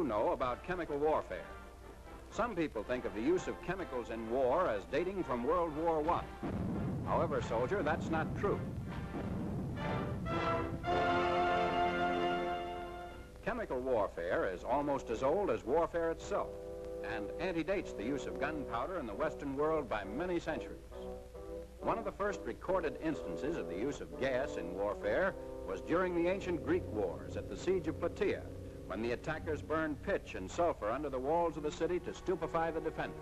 you know about chemical warfare? Some people think of the use of chemicals in war as dating from World War I. However, soldier, that's not true. Chemical warfare is almost as old as warfare itself and antedates the use of gunpowder in the Western world by many centuries. One of the first recorded instances of the use of gas in warfare was during the ancient Greek wars at the siege of Plataea, when the attackers burned pitch and sulfur under the walls of the city to stupefy the defenders.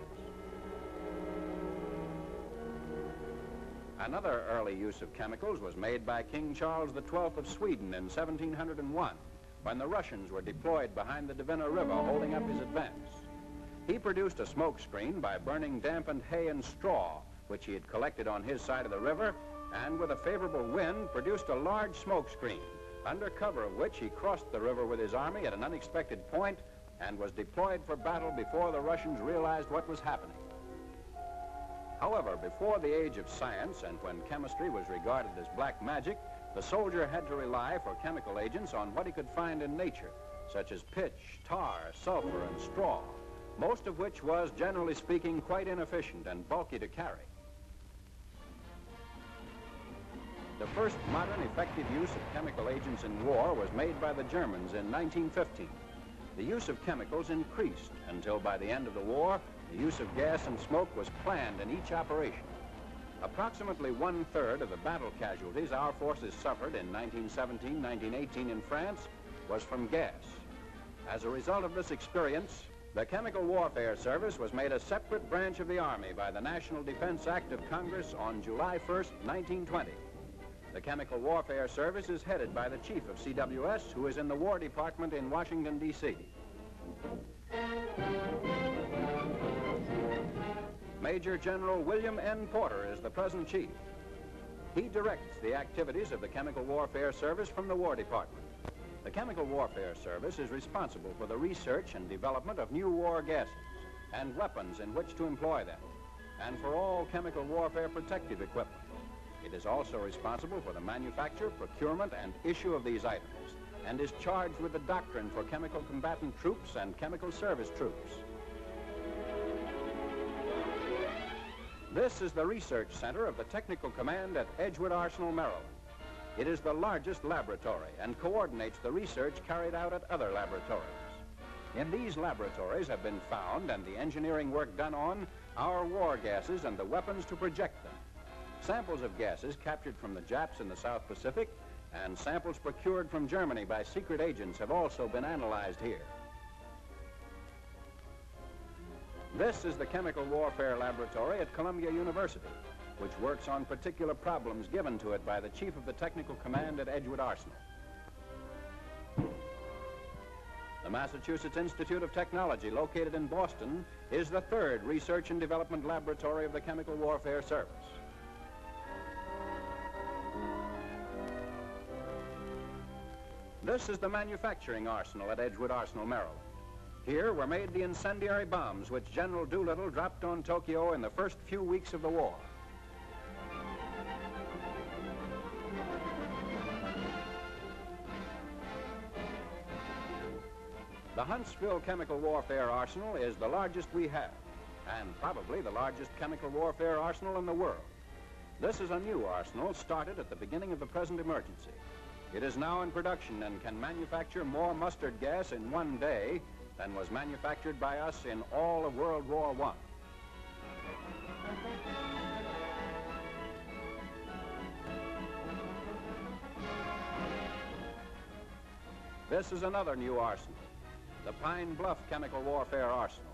Another early use of chemicals was made by King Charles XII of Sweden in 1701, when the Russians were deployed behind the Dvina River holding up his advance. He produced a smoke screen by burning dampened hay and straw, which he had collected on his side of the river, and with a favorable wind produced a large smoke screen, under cover of which he crossed the river with his army at an unexpected point and was deployed for battle before the Russians realized what was happening. However, before the age of science and when chemistry was regarded as black magic, the soldier had to rely for chemical agents on what he could find in nature, such as pitch, tar, sulfur, and straw, most of which was, generally speaking, quite inefficient and bulky to carry. The first modern effective use of chemical agents in war was made by the Germans in 1915. The use of chemicals increased until by the end of the war, the use of gas and smoke was planned in each operation. Approximately 1/3 of the battle casualties our forces suffered in 1917-1918 in France was from gas. As a result of this experience, the Chemical Warfare Service was made a separate branch of the Army by the National Defense Act of Congress on July 1st, 1920. The Chemical Warfare Service is headed by the Chief of CWS, who is in the War Department in Washington, D.C. Major General William N. Porter is the present chief. He directs the activities of the Chemical Warfare Service from the War Department. The Chemical Warfare Service is responsible for the research and development of new war gases and weapons in which to employ them, and for all chemical warfare protective equipment. It is also responsible for the manufacture, procurement, and issue of these items, and is charged with the doctrine for chemical combatant troops and chemical service troops. This is the research center of the Technical Command at Edgewood Arsenal, Maryland. It is the largest laboratory and coordinates the research carried out at other laboratories. In these laboratories have been found and the engineering work done on our war gases and the weapons to project them. Samples of gases captured from the Japs in the South Pacific and samples procured from Germany by secret agents have also been analyzed here. This is the Chemical Warfare Laboratory at Columbia University, which works on particular problems given to it by the Chief of the Technical Command at Edgewood Arsenal. The Massachusetts Institute of Technology, located in Boston, is the third research and development laboratory of the Chemical Warfare Service. This is the manufacturing arsenal at Edgewood Arsenal, Maryland. Here were made the incendiary bombs which General Doolittle dropped on Tokyo in the first few weeks of the war. The Huntsville Chemical Warfare Arsenal is the largest we have, and probably the largest chemical warfare arsenal in the world. This is a new arsenal started at the beginning of the present emergency. It is now in production and can manufacture more mustard gas in one day than was manufactured by us in all of World War I. This is another new arsenal, the Pine Bluff Chemical Warfare Arsenal.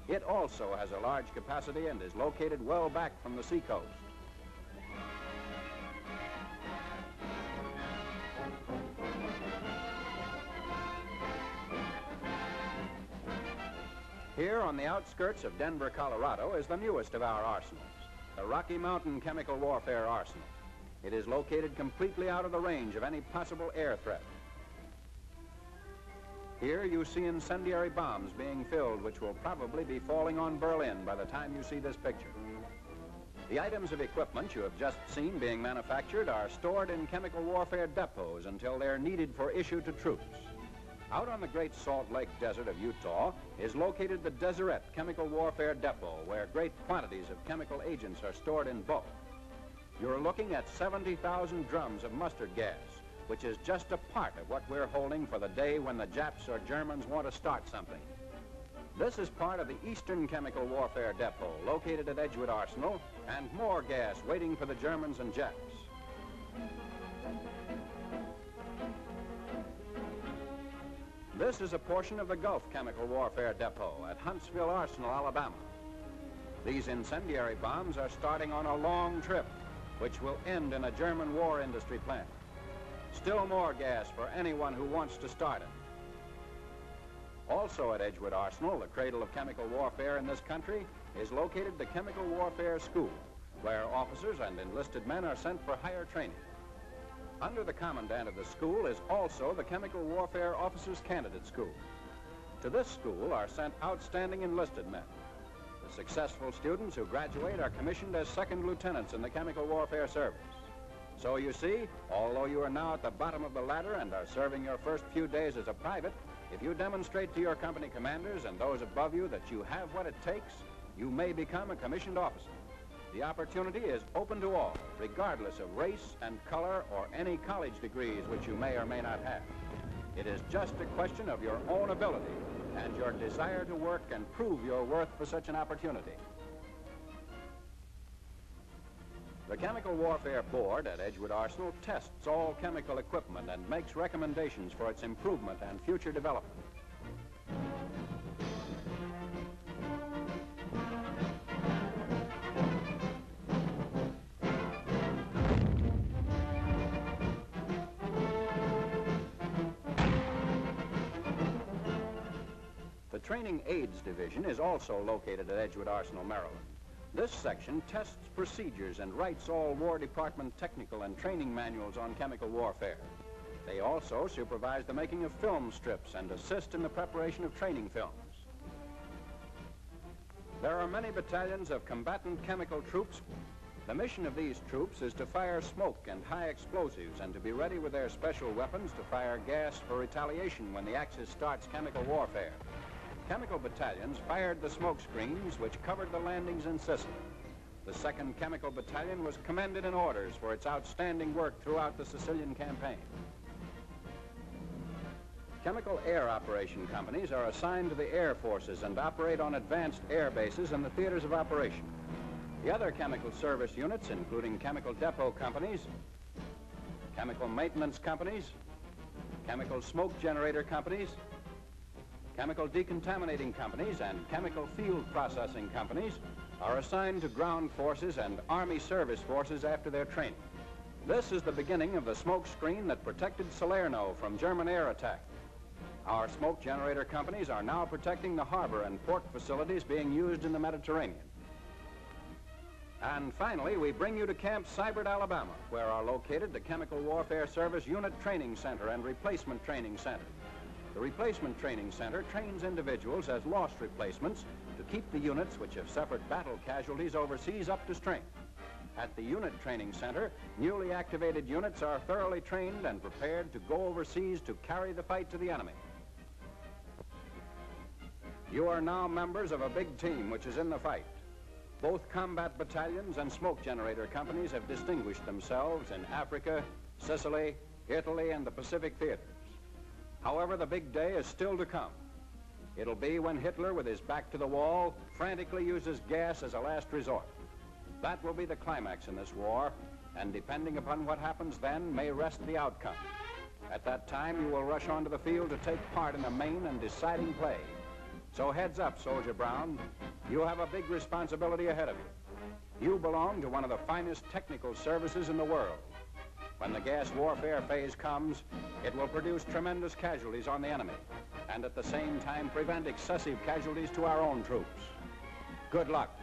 It also has a large capacity and is located well back from the seacoast. Here on the outskirts of Denver, Colorado, is the newest of our arsenals, the Rocky Mountain Chemical Warfare Arsenal. It is located completely out of the range of any possible air threat. Here you see incendiary bombs being filled, which will probably be falling on Berlin by the time you see this picture. The items of equipment you have just seen being manufactured are stored in chemical warfare depots until they're needed for issue to troops. Out on the Great Salt Lake Desert of Utah is located the Deseret Chemical Warfare Depot, where great quantities of chemical agents are stored in bulk. You're looking at 70,000 drums of mustard gas, which is just a part of what we're holding for the day when the Japs or Germans want to start something. This is part of the Eastern Chemical Warfare Depot, located at Edgewood Arsenal, and more gas waiting for the Germans and Japs. This is a portion of the Gulf Chemical Warfare Depot at Huntsville Arsenal, Alabama. These incendiary bombs are starting on a long trip, which will end in a German war industry plant. Still more gas for anyone who wants to start it. Also at Edgewood Arsenal, the cradle of chemical warfare in this country, is located the Chemical Warfare School, where officers and enlisted men are sent for higher training. Under the commandant of the school is also the Chemical Warfare Officers Candidate School. To this school are sent outstanding enlisted men. The successful students who graduate are commissioned as second lieutenants in the Chemical Warfare Service. So you see, although you are now at the bottom of the ladder and are serving your first few days as a private, if you demonstrate to your company commanders and those above you that you have what it takes, you may become a commissioned officer. The opportunity is open to all, regardless of race and color or any college degrees which you may or may not have. It is just a question of your own ability and your desire to work and prove your worth for such an opportunity. The Chemical Warfare Board at Edgewood Arsenal tests all chemical equipment and makes recommendations for its improvement and future development. The Training Aids Division is also located at Edgewood Arsenal, Maryland. This section tests procedures and writes all War Department technical and training manuals on chemical warfare. They also supervise the making of film strips and assist in the preparation of training films. There are many battalions of combatant chemical troops. The mission of these troops is to fire smoke and high explosives and to be ready with their special weapons to fire gas for retaliation when the Axis starts chemical warfare. Chemical battalions fired the smoke screens which covered the landings in Sicily. The 2nd Chemical Battalion was commended in orders for its outstanding work throughout the Sicilian campaign. Chemical air operation companies are assigned to the air forces and operate on advanced air bases and the theaters of operation. The other chemical service units, including chemical depot companies, chemical maintenance companies, chemical smoke generator companies, chemical decontaminating companies, and chemical field processing companies, are assigned to ground forces and Army service forces after their training. This is the beginning of the smoke screen that protected Salerno from German air attack. Our smoke generator companies are now protecting the harbor and port facilities being used in the Mediterranean. And finally, we bring you to Camp Seibert, Alabama, where are located the Chemical Warfare Service Unit Training Center and Replacement Training Center. The Replacement Training Center trains individuals as lost replacements to keep the units which have suffered battle casualties overseas up to strength. At the Unit Training Center, newly activated units are thoroughly trained and prepared to go overseas to carry the fight to the enemy. You are now members of a big team which is in the fight. Both combat battalions and smoke generator companies have distinguished themselves in Africa, Sicily, Italy, and the Pacific theaters. However, the big day is still to come. It'll be when Hitler, with his back to the wall, frantically uses gas as a last resort. That will be the climax in this war, and depending upon what happens then, may rest the outcome. At that time, you will rush onto the field to take part in a main and deciding play. So heads up, Soldier Brown. You have a big responsibility ahead of you. You belong to one of the finest technical services in the world. When the gas warfare phase comes, it will produce tremendous casualties on the enemy, and at the same time prevent excessive casualties to our own troops. Good luck.